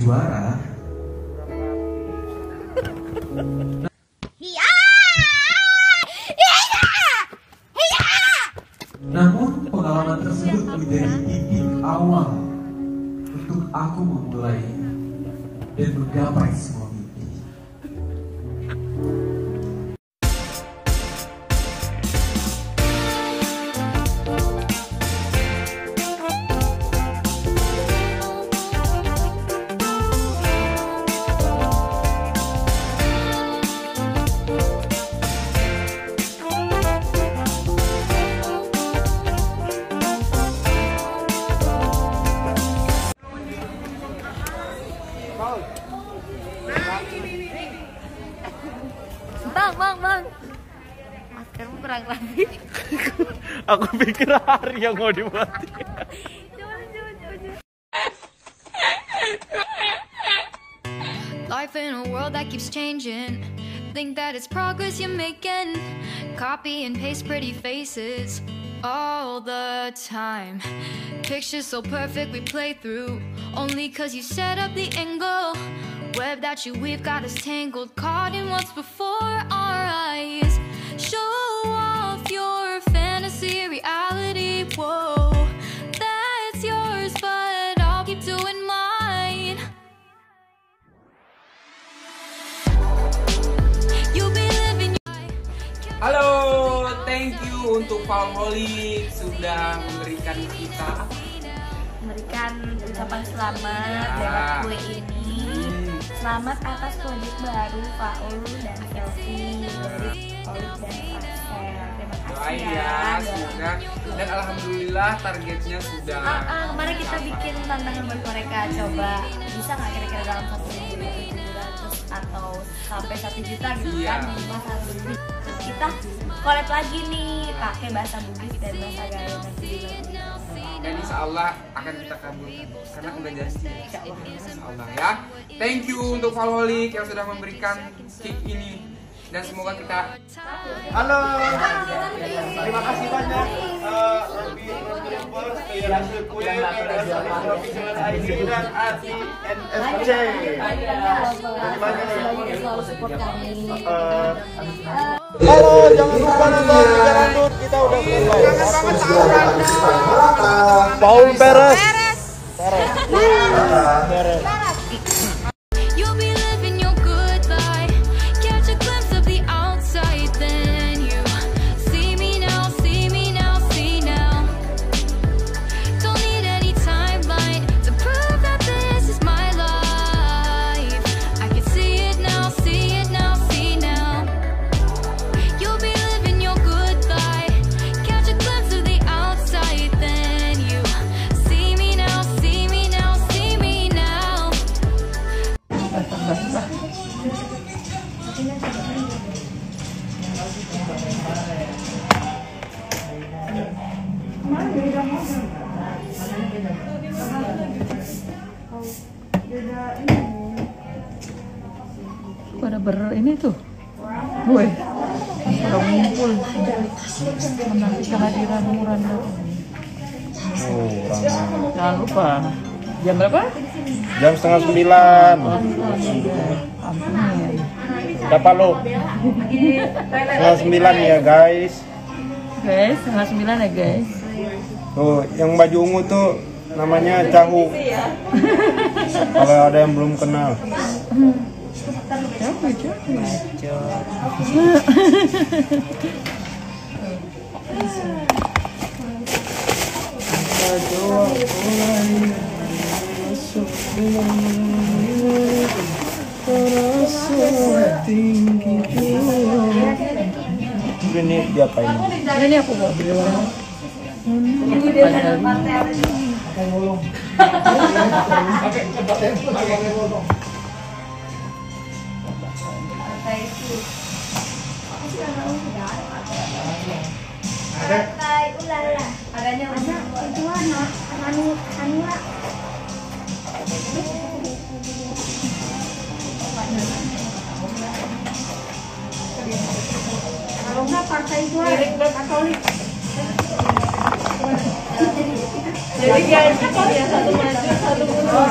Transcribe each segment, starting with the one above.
juara. Namun pengalaman tersebut menjadi titik awal untuk aku memulai dan menggapai semua mimpi. Bang. Maskermu kurang rapi. Aku pikir hari yang mau dibuat. Life in a world that keeps changing. Think that it's progress you're making. Copy and paste pretty faces all the time. Pictures so perfect we play through. Only cause you set up the angle. Web that you weave got us tangled, caught in what's before our eyes. Show off your fantasy reality, whoa, that's yours, but I'll keep doing mine. You'll be living your... Halo, thank you untuk Palmolive sudah memberikan ucapan selamat lewat kue ini. Selamat atas proyek baru Paul dan Selfie dari Olive dan Pastel. Terima kasih ya. Semoga dan alhamdulillah targetnya sudah. Kemarin kita bikin tantangan buat mereka, coba bisa nggak kira-kira dalam 1 minggu 700 atau sampai 1 juta gitu kan, minimal 1 juta. Kita collab lagi nih pakai bahasa Bugis dan bahasa Gayo nanti di Dan insya Allah akan kita kabulkan karena udah janji. Insya Allah ya. Thank you untuk Palmolive yang sudah memberikan cake ini dan semoga kita. Halo. Terima kasih banyak Robi Robbers, hasil kue Profesional IC dan ATI NSC. Terima kasih selalu support kami. Halo, jangan lupa nonton Liga Randut, kita udah mulai. Paul Perez. You'll be living your good life. Catch a glimpse of the outside, then you see me now, see now. Don't need any timeline to prove that this is my life. I can see it now, see now. You'll be living your good life. Catch a glimpse of the outside, then you see me now. Pada ini tuh, gue pada ngumpul menanti kehadiran Randa. Jangan lupa jam berapa? Jam 8:30. Amin. Dapat lo? 8:30 ya guys. Guys, 8:30 ya guys. Tuh, yang baju ungu tuh namanya Cahu. Kalau ada yang belum kenal. Ini diapain? Ini aku mau beli warna. Adanya itu Hanura. Kalau enggak partai itu Katolik. Jadi dia Katolik ya, satu maju, satu mundur.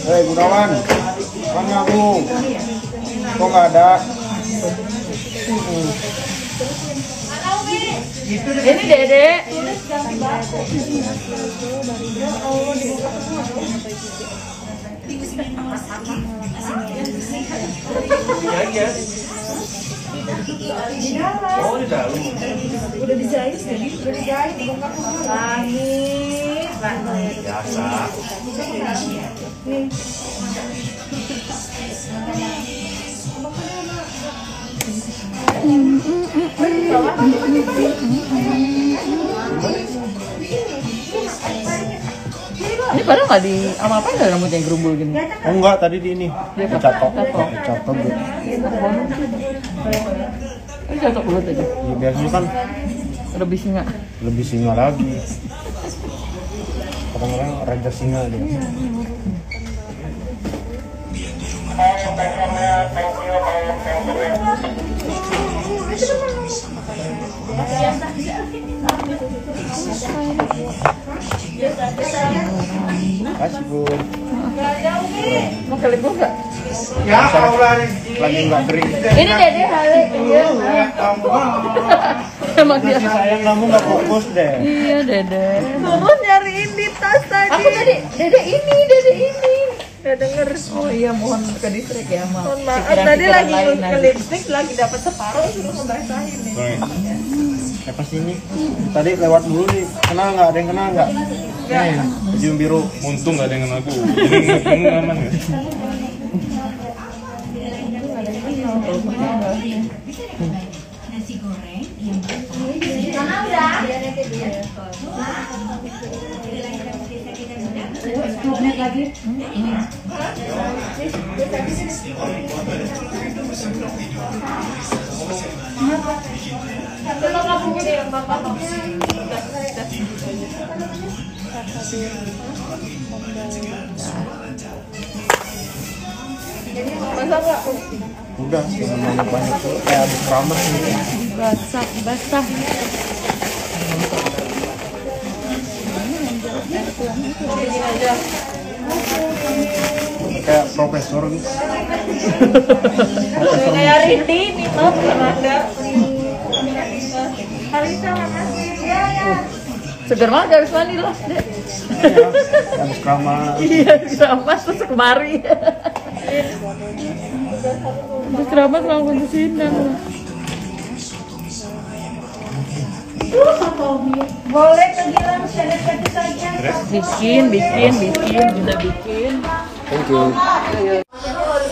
Hei Gunawan, mana aku? Kok nggak ada? Ini Dede. Oh di dalam. Udah dijahit jadi udah dijahit langit Biasa. Ini padahal nggak di apa nggak rambutnya yang gerumbul gini? Oh enggak, tadi di ini. Catok. Catok. Ini cocok banget aja. Ya, biasanya kan Lebih singa. lebih singa lagi. Kadang-kadang raja singa dia. Kasih Bu. Mau kali gua nggak? Ya Allah, lagi nggak kering. Ini Dede Hale. Iya. Emang dia. Sayang kamu nggak fokus deh. Iya Dede. Terus nyariin di tas tadi. Aku tadi Dede ini. Udah denger. Oh iya, mohon ke distrik ya, Mak. Mohon maaf, tadi lagi ke lipstick lagi dapat separuh suruh ngebasahin nih. Pas ini tadi lewat dulu nih, kenal nggak? Ada yang kenal nggak? Nih, baju biru. Untung gak ada yang kenal aku. Ini aman ya? Nasi goreng yang Udah, jangan banyak tuh. Kayak habis keramas nih. Basah. Kayak profesor gitu. Kayak Rindi nih Mas, ada. Harisa makasih ya. Segar banget harus mandi lah, Dek. Ya, habis keramas. Iya, keramas terus kemari. Terus keramas langsung ke sini. Boleh kegilaan sedikit saja. Bikin, bisa bikin. Thank you.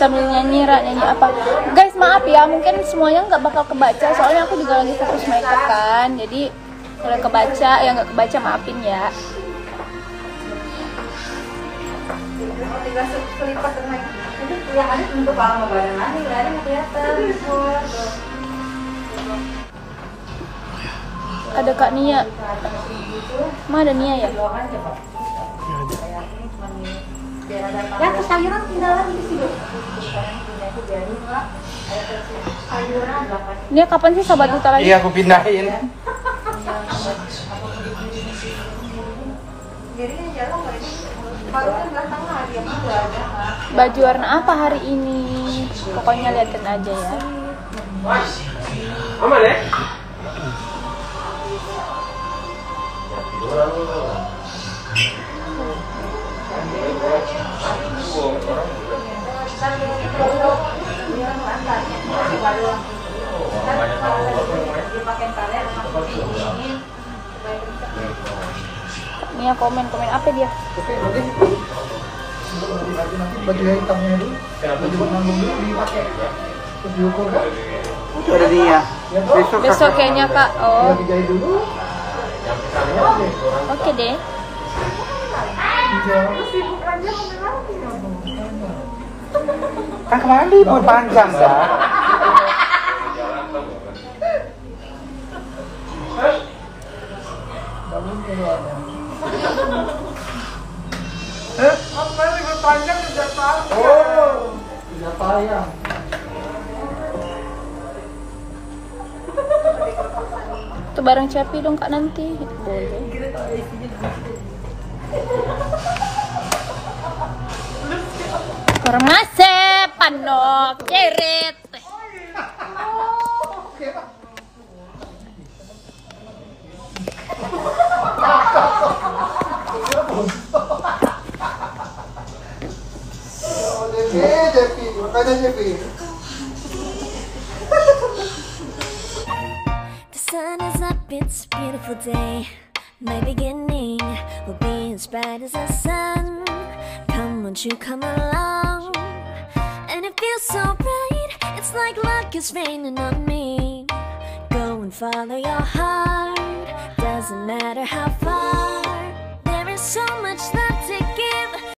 Sambil nyanyi apa, guys maaf ya mungkin semuanya nggak bakal kebaca soalnya aku juga lagi fokus makeup kan, jadi kalau kebaca yang nggak kebaca maafin ya. Ada Kak Nia, ada Nia ya? Ya sayuran tinggal lagi di situ. Nia kapan sih Sobat Duta lagi? Iya, aku pindahin. Baju warna apa hari ini? Pokoknya liatin aja ya. Aman ya? Nia komen apa dia? Baju hitamnya dulu, baju nanggung dulu dipakai, terus diukur kan? Itu ada dia. Besok kayaknya Kak. Oh, Dijahit dulu. oke deh. Kan kemarin libur panjang kan? Kemarin libur panjang juga tahu. Oh, tidak payah. Itu bareng Cepi dong Kak nanti. Boleh. Formase panok cerit. The sun is up, it's a beautiful day. My beginning will be as bright as the sun. Come, won't you come along? And it feels so bright, it's like luck is raining on me. Go and follow your heart, doesn't matter how far.